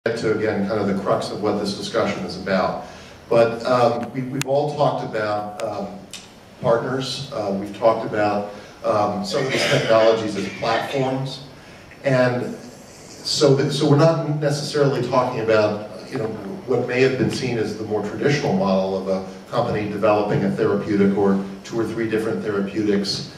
get to, again, kind of the crux of what this discussion is about. But we've all talked about partners. We've talked about some of these technologies as platforms. And so we're not necessarily talking about, what may have been seen as the more traditional model of a company developing a therapeutic or 2 or 3 different therapeutics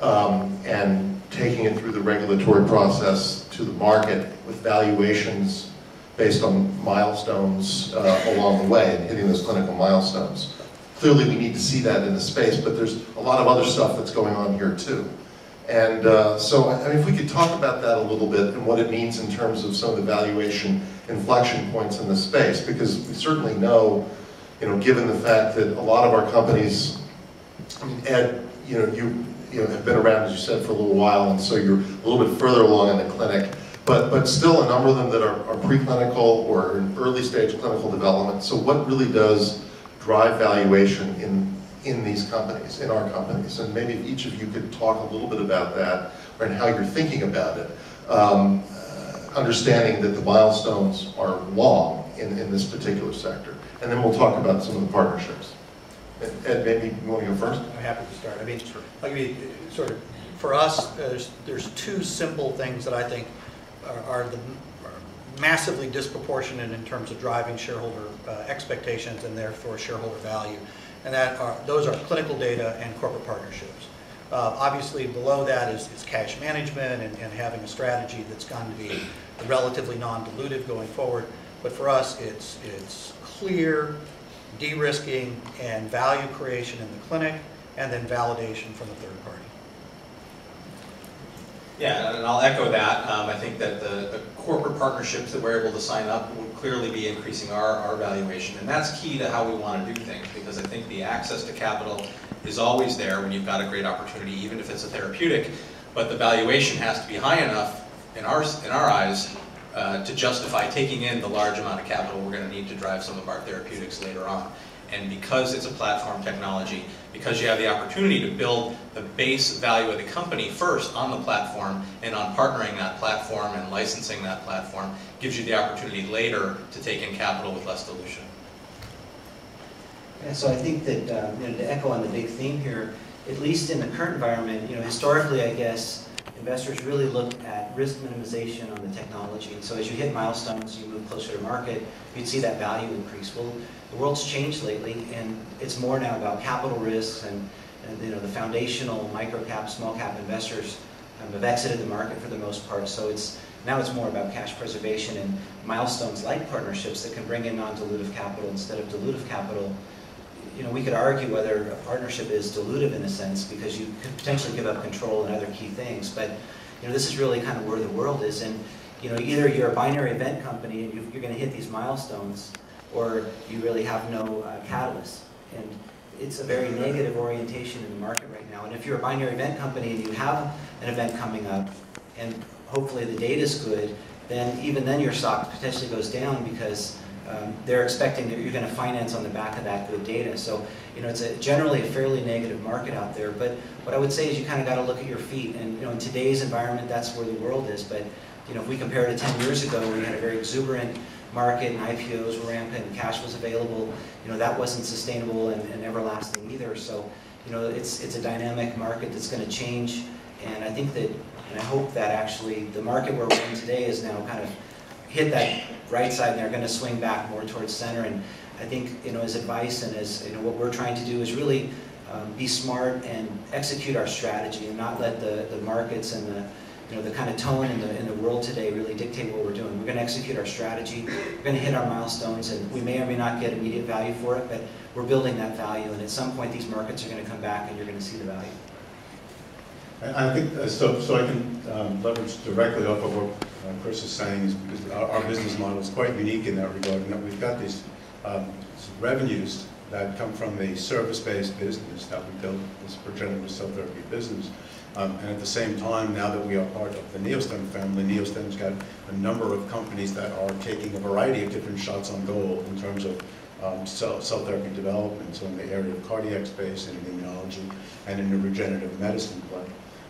and taking it through the regulatory process to the market with valuations based on milestones along the way and hitting those clinical milestones. Clearly we need to see that in the space, but there's a lot of other stuff that's going on here too. And so, I mean, if we could talk about that a little bit and what it means in terms of some of the valuation inflection points in the space, because we certainly know, given the fact that a lot of our companies, I mean, Ed, you have been around, as you said, for a little while, and so you're a little bit further along in the clinic, but still a number of them that are preclinical or in early stage clinical development. So what really does drive valuation in these companies, in our companies? And maybe if each of you could talk a little bit about that and how you're thinking about it, understanding that the milestones are long in this particular sector. And then we'll talk about some of the partnerships. Ed, maybe you want to go first? I'm happy to start. I mean, sort of, for us, there's 2 simple things that I think are massively disproportionate in terms of driving shareholder expectations and therefore shareholder value. And those are clinical data and corporate partnerships. Obviously below that is cash management and having a strategy that's going to be relatively non-dilutive going forward. But for us, it's clear de-risking and value creation in the clinic, and then validation from a third party. Yeah, and I'll echo that. I think that the corporate partnerships that we're able to sign up will clearly be increasing our valuation. And that's key to how we want to do things, because I think the access to capital is always there when you've got a great opportunity, even if it's a therapeutic. But the valuation has to be high enough, in our eyes, to justify taking in the large amount of capital we're going to need to drive some of our therapeutics later on. And because it's a platform technology, because you have the opportunity to build the base value of the company first on the platform and on partnering that platform and licensing that platform, gives you the opportunity later to take in capital with less dilution. Yeah, so I think that, to echo on the big theme here, at least in the current environment, historically, I guess, investors really look at risk minimization on the technology. And so as you hit milestones, you move closer to market, you'd see that value increase. Well, the world's changed lately, and it's more now about capital risks, and the foundational micro-cap, small-cap investors have exited the market for the most part. So now it's more about cash preservation and milestones like partnerships that can bring in non-dilutive capital instead of dilutive capital. We could argue whether a partnership is dilutive in a sense, because you could potentially give up control and other key things. But this is really kind of where the world is. And either you're a binary event company and you're going to hit these milestones, or you really have no catalyst. And it's a very negative orientation in the market right now. And if you're a binary event company and you have an event coming up, and hopefully the data's good, then even then your stock potentially goes down, because they're expecting that you're going to finance on the back of that good data. So, it's generally a fairly negative market out there. But what I would say is you kind of got to look at your feet. And, in today's environment, that's where the world is. But, if we compare to 10 years ago, we had a very exuberant market and IPOs were rampant and cash was available. That wasn't sustainable and everlasting either. So, it's a dynamic market that's going to change. And I think that, and I hope that actually the market where we're in today is now kind of hit that right side, and they're going to swing back more towards center. And I think, as advice and as what we're trying to do is really be smart and execute our strategy, and not let the markets and the kind of tone in the world today really dictate what we're doing. We're going to execute our strategy. We're going to hit our milestones, and we may or may not get immediate value for it, but we're building that value. And at some point, these markets are going to come back, and you're going to see the value. I think, so I can leverage directly off of what Chris is saying, is because our business model is quite unique in that regard, in that we've got these revenues that come from a service-based business that we built, this regenerative cell therapy business. And at the same time, now that we are part of the NeoStem family, NeoStem's got a number of companies that are taking a variety of different shots on goal in terms of cell therapy development, so in the area of cardiac space and immunology and in the regenerative medicine play.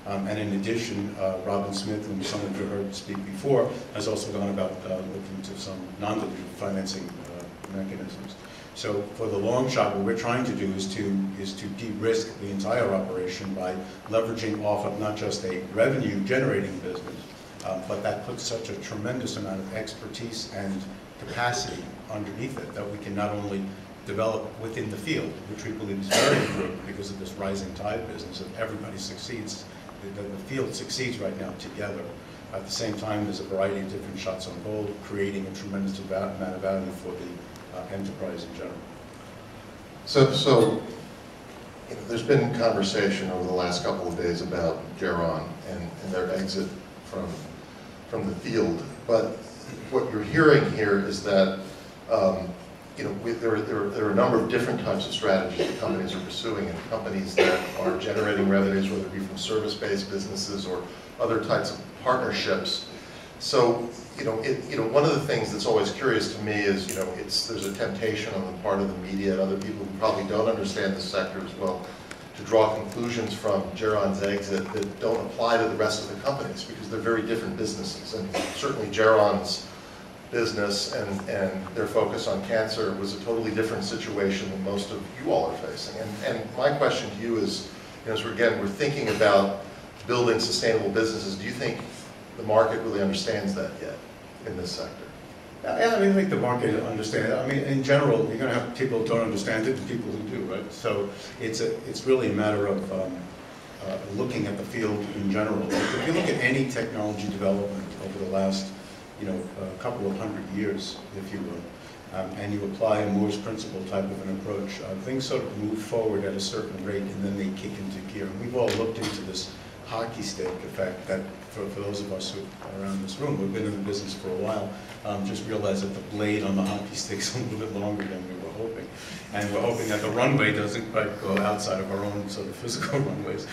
And in addition, Robin Smith, whom some of you heard speak before, has also gone about looking to some non-dilutive financing mechanisms. So for the long shot, what we're trying to do is to de-risk the entire operation by leveraging off of not just a revenue-generating business, but that puts such a tremendous amount of expertise and capacity underneath it that we can not only develop within the field, which we believe is very important because of this rising tide business, if everybody succeeds, the field succeeds right now together. At the same time, there's a variety of different shots on goal, creating a tremendous amount of value for the enterprise in general. So you know, there's been conversation over the last couple of days about Geron and their exit from the field. But what you're hearing here is that you know, there are a number of different types of strategies that companies are pursuing, and companies that are generating revenues, whether it be from service-based businesses or other types of partnerships. So, you know, one of the things that's always curious to me is, you know, there's a temptation on the part of the media and other people who probably don't understand the sector as well to draw conclusions from Geron's exit that don't apply to the rest of the companies, because they're very different businesses. And certainly Geron's business and their focus on cancer was a totally different situation than most of you all are facing. And my question to you is, you know, so again, we're thinking about building sustainable businesses. Do you think the market really understands that yet in this sector? Yeah, I mean, I think the market understands. I mean, in general, you're going to have people who don't understand it and people who do, right? So it's really a matter of looking at the field in general. If you look at any technology development over the last, you know, a couple of hundred years, if you will, and you apply a Moore's principle type of an approach, things sort of move forward at a certain rate and then they kick into gear. And we've all looked into this hockey stick effect that, for those of us who are around this room, who've been in the business for a while, just realize that the blade on the hockey stick's a little bit longer than we were hoping. And we're hoping that the runway doesn't quite go outside of our own sort of physical runways.